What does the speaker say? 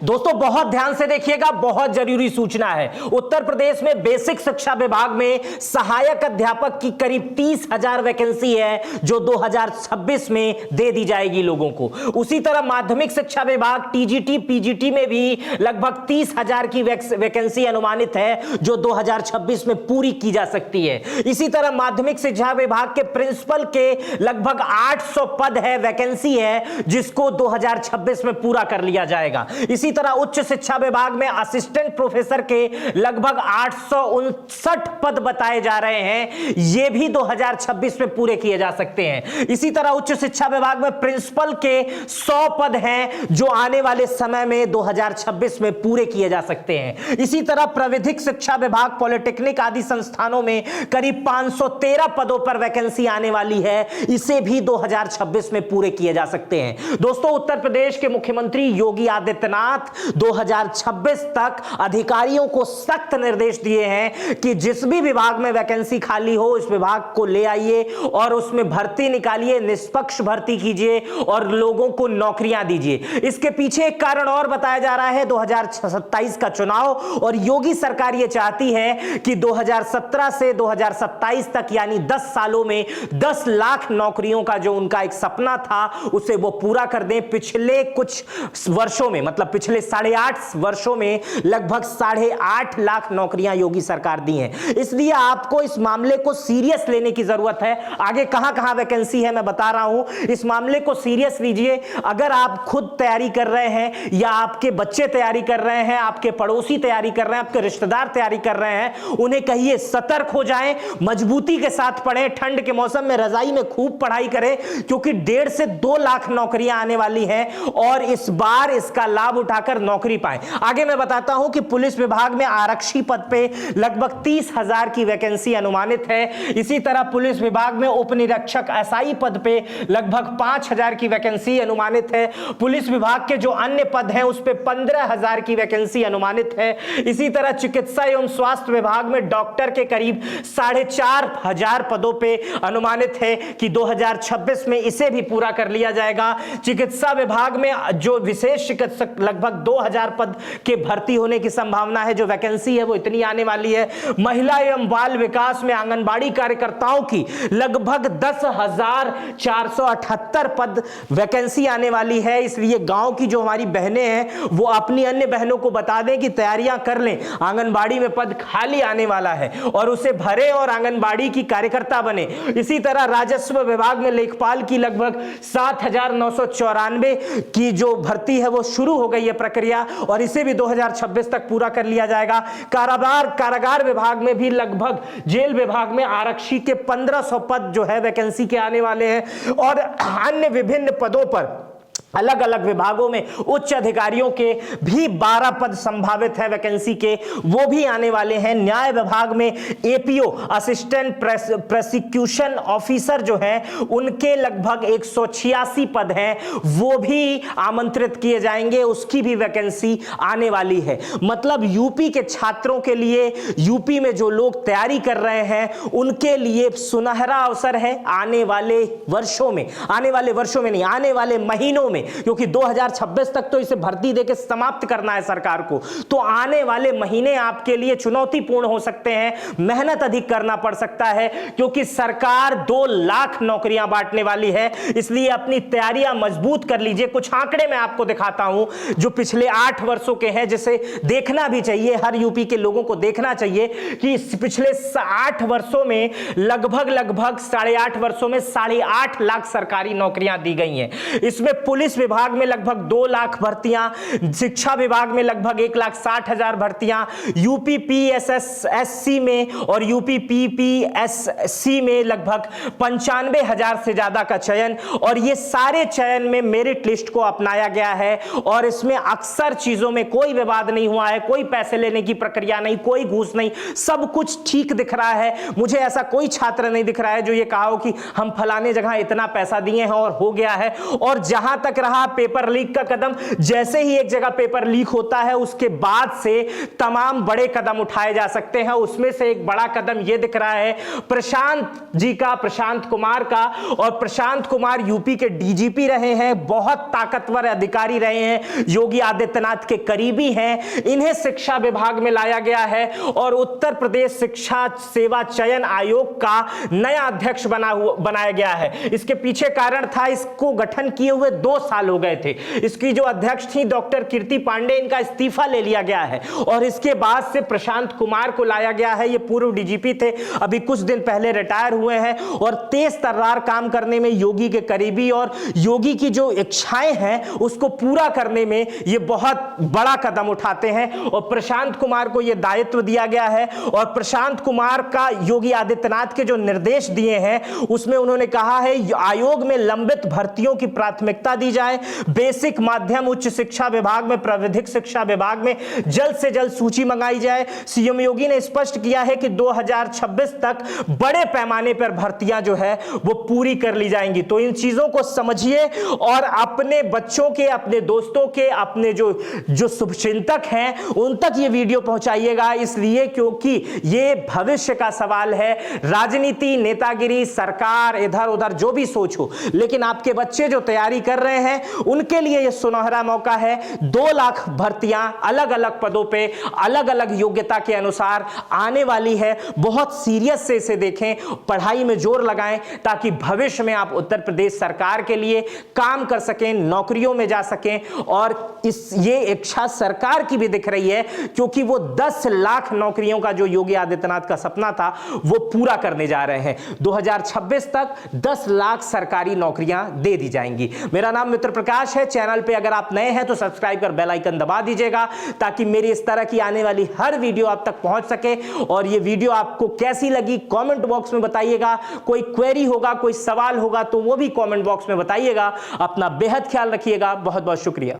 दोस्तों बहुत ध्यान से देखिएगा, बहुत जरूरी सूचना है। उत्तर प्रदेश में बेसिक शिक्षा विभाग में सहायक अध्यापक की करीब 30,000 वैकेंसी है जो 2026 में दे दी जाएगी लोगों को। उसी तरह माध्यमिक शिक्षा विभाग टीजीटी पीजीटी में भी लगभग 30,000 की वैकेंसी अनुमानित है जो 2026 में पूरी की जा सकती है। इसी तरह माध्यमिक शिक्षा विभाग के प्रिंसिपल के लगभग 800 पद है, वैकेंसी है, जिसको 2026 में पूरा कर लिया जाएगा। इसी तरह उच्च शिक्षा विभाग में असिस्टेंट प्रोफेसर के लगभग 859 पद बताए जा रहे हैं, ये भी 2026 में पूरे किए जा सकते हैं। इसी तरह उच्च शिक्षा विभाग में प्रिंसिपल के 100 पद हैं जो आने वाले समय में 2026 में पूरे किए जा सकते हैं। इसी तरह प्राविधिक शिक्षा विभाग, पॉलिटेक्निक आदि संस्थानों में करीब 513 पदों पर वैकेंसी आने वाली है, इसे भी 2026 में पूरे किए जा सकते हैं। दोस्तों उत्तर प्रदेश के मुख्यमंत्री योगी आदित्यनाथ 2026 तक अधिकारियों को सख्त निर्देश दिए हैं कि जिस भी विभाग में वैकेंसी खाली हो इस विभाग को ले आइए और उसमें भर्ती निकालिए, निष्पक्ष भर्ती कीजिए और लोगों को नौकरियां दीजिए। इसके पीछे एक कारण और बताया जा रहा है, 2027 का चुनाव, और योगी सरकार यह चाहती है कि 2017 से 2027 तक यानी 10 सालों में 10 लाख नौकरियों का जो उनका एक सपना था उसे वो पूरा कर दें। पिछले कुछ वर्षों में, मतलब पिछले 8.5 वर्षों में लगभग 8.5 लाख नौकरियां योगी सरकार दी हैं। इसलिए आपको इस मामले को सीरियस लेने की जरूरत है। आगे कहां-कहां वैकेंसी है मैं बता रहा हूं, इस मामले को सीरियस लीजिए। अगर आप खुद तैयारी कर रहे हैं या आपके बच्चे तैयारी कर रहे हैं, आपके पड़ोसी तैयारी कर रहे हैं, आपके रिश्तेदार तैयारी कर रहे हैं, उन्हें कहिए सतर्क हो जाएं, मजबूती के साथ पढ़ें, ठंड के मौसम में रजाई में खूब पढ़ाई करें, क्योंकि 1.5 से 2 लाख नौकरियां आने वाली हैं और इस बार इसका लाभ उठाकर नौकरी पाएं। आगे मैं बताता हूं कि पुलिस विभाग में आरक्षी पद पे लगभग 30,000 की वैकेंसी अनुमानित है। इसी तरह पुलिस विभाग में उप निरीक्षक एसआई पद पे लगभग 5,000 की वैकेंसी अनुमानित है। पुलिस विभाग के जो अन्य पद हैं उस पे 15,000 की वैकेंसी अनुमानित है। इसी तरह चिकित्सा एवं स्वास्थ्य विभाग में डॉक्टर के करीब 4,500 पदों पे अनुमानित है कि 2026 में इसे भी पूरा कर लिया जाएगा। चिकित्सा विभाग में जो विशेष चिकित्सक लगभग 2,000 पद के भर्ती होने की संभावना है, जो वैकेंसी है वो इतनी आने वाली है। महिला एवं बाल विकास में आंगनबाड़ी कार्यकर्ताओं की लगभग 10,478 पद वैकेंसी आने वाली है। इसलिए गांव की जो हमारी बहनें हैं वो अपनी अन्य बहनों को बता दें कि तैयारियां कर लें, आंगनबाड़ी में पद खाली आने वाला है और उसे भरे और आंगनबाड़ी की कार्यकर्ता बने। इसी तरह राजस्व विभाग में लेखपाल की लगभग 7,994 की जो भर्ती है वो शुरू हो गई है प्रक्रिया और इसे भी 2026 तक पूरा कर लिया जाएगा। कारागार विभाग में भी लगभग, जेल विभाग में आरक्षी के 1,500 पद जो है वैकेंसी के आने वाले हैं और अन्य विभिन्न पदों पर अलग अलग विभागों में उच्च अधिकारियों के भी 12 पद संभावित है वैकेंसी के, वो भी आने वाले हैं। न्याय विभाग में एपीओ असिस्टेंट प्रोसिक्यूशन ऑफिसर जो है उनके लगभग 186 पद हैं, वो भी आमंत्रित किए जाएंगे, उसकी भी वैकेंसी आने वाली है। मतलब यूपी के छात्रों के लिए, यूपी में जो लोग तैयारी कर रहे हैं उनके लिए सुनहरा अवसर है आने वाले वर्षों में, आने वाले महीनों में, क्योंकि 2026 तक तो इसे भर्ती देके समाप्त करना है सरकार को। तो आने वाले महीने आपके लिए चुनौतीपूर्ण हो सकते हैं, मेहनत अधिक करना पड़ सकता है क्योंकि सरकार 2 लाख नौकरियां बांटने वाली है। इसलिए अपनी तैयारियां मजबूत कर लीजिए। कुछ आंकड़े मैं आपको दिखाता हूं जो पिछले 8 वर्षों के हैं, जिसे देखना भी चाहिए, हर यूपी के लोगों को देखना चाहिए कि पिछले 8 वर्षों में लगभग 8.5 वर्षों में 8.5 लाख सरकारी नौकरियां दी गई हैं। इसमें पुलिस विभाग में लगभग 2 लाख भर्तियां, शिक्षा विभाग में लगभग 1,60,000 भर्तियां, यूपी पीएसएससी में और यूपी पीपीएससी में लगभग 95,000 से ज्यादा का चयन, और ये सारे चयन में मेरिट लिस्ट को अपनाया गया है और इसमें अक्सर चीजों में कोई विवाद नहीं हुआ है, कोई पैसे लेने की प्रक्रिया नहीं, कोई घूस नहीं, सब कुछ ठीक दिख रहा है। मुझे ऐसा कोई छात्र नहीं दिख रहा है जो ये कहा हो कि हम फलाने जगह इतना पैसा दिए हैं और हो गया है। और जहां तक दिख रहा पेपर लीक का कदम। जैसे ही एक जगह पेपर लीक होता है उसके बाद से तमाम बड़े कदम उठाए जा सकते हैं। उसमें से एक बड़ा कदम यह दिख रहा है प्रशांत जी का, प्रशांत कुमार का। और प्रशांत कुमार यूपी के डीजीपी रहे हैं, बहुत ताकतवर अधिकारी रहे हैं, योगी आदित्यनाथ के करीबी हैं। इन्हें शिक्षा विभाग में लाया गया है और उत्तर प्रदेश शिक्षा सेवा चयन आयोग का नया अध्यक्ष बनाया गया है। इसके पीछे कारण था, इसको गठन किए हुए 2 साल हो गए थे। इसकी जो अध्यक्ष थी डॉक्टर कीर्ति पांडे, इनका इस्तीफा ले लिया गया है और इसके बाद से प्रशांत कुमार को लाया गया है। ये पूर्व डीजीपी थे, अभी कुछ दिन पहले रिटायर हुए हैं और तेज तर्रार काम करने में योगी के करीबी और योगी की जो इच्छाएं हैं उसको पूरा करने में ये बहुत बड़ा कदम उठाते हैं और प्रशांत कुमार को ये दायित्व दिया गया है। और प्रशांत कुमार का योगी आदित्यनाथ के जो निर्देश दिए हैं उसमें उन्होंने कहा है आयोग में लंबित भर्तियों की प्राथमिकता दी जाए, बेसिक माध्यम उच्च शिक्षा विभाग में, प्राविधिक शिक्षा विभाग में जल्द से जल्द सूची मंगाई जाए। सीएम योगी ने स्पष्ट किया है कि 2026 तक बड़े पैमाने पर भर्तियां जो है वो पूरी कर ली जाएंगी। तो इन चीजों को समझिए और अपने बच्चों के, अपने दोस्तों के, अपने जो शुभचिंतक हैं उन तक ये वीडियो पहुंचाइएगा, इसलिए क्योंकि ये भविष्य का सवाल है। राजनीति, नेतागिरी, सरकार, इधर उधर जो भी सोचो, लेकिन आपके बच्चे जो तैयारी कर रहे हैं उनके लिए यह सुनहरा मौका है। 2 लाख भर्तियां अलग अलग पदों पे अलग अलग योग्यता के अनुसार आने वाली है। बहुत सीरियस से इसे देखें, पढ़ाई में जोर लगाएं ताकि भविष्य में आप उत्तर प्रदेश सरकार के लिए काम कर सकें, नौकरियों में जा सकें। और ये इच्छा सरकार की भी दिख रही है क्योंकि वो 10 लाख नौकरियों का जो योगी आदित्यनाथ का सपना था वो पूरा करने जा रहे हैं। 2026 तक 10 लाख सरकारी नौकरियां दे दी जाएंगी। मेरा नाम मित्र प्रकाश है। चैनल पे अगर आप नए हैं तो सब्सक्राइब कर बेल आइकन दबा दीजिएगा ताकि मेरी इस तरह की आने वाली हर वीडियो आप तक पहुंच सके। और ये वीडियो आपको कैसी लगी कमेंट बॉक्स में बताइएगा। कोई क्वेरी होगा, कोई सवाल होगा तो वो भी कमेंट बॉक्स में बताइएगा। अपना बेहद ख्याल रखिएगा। बहुत बहुत शुक्रिया।